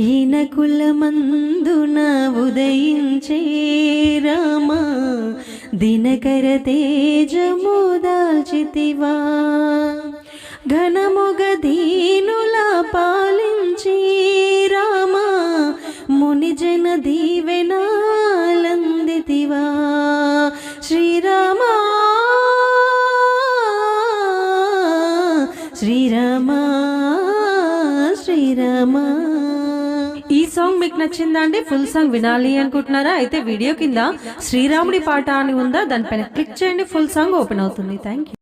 ఈన కులమందున ఉదయించే రామ దినకర తేజము దాల్చితివా ఘనముగ దీనుల పాలించి రామ మునిజన దీవెనాలందితివా శ్రీరామ శ్రీరామ శ్రీరామ. ఈ సాంగ్ మీకు నచ్చిందా అండి? ఫుల్ సాంగ్ వినాలి అనుకుంటున్నారా? అయితే వీడియో కింద శ్రీరాముడి పాట అని ఉందా, దానిపైన క్లిక్ చేయండి, ఫుల్ సాంగ్ ఓపెన్ అవుతుంది. Thank you.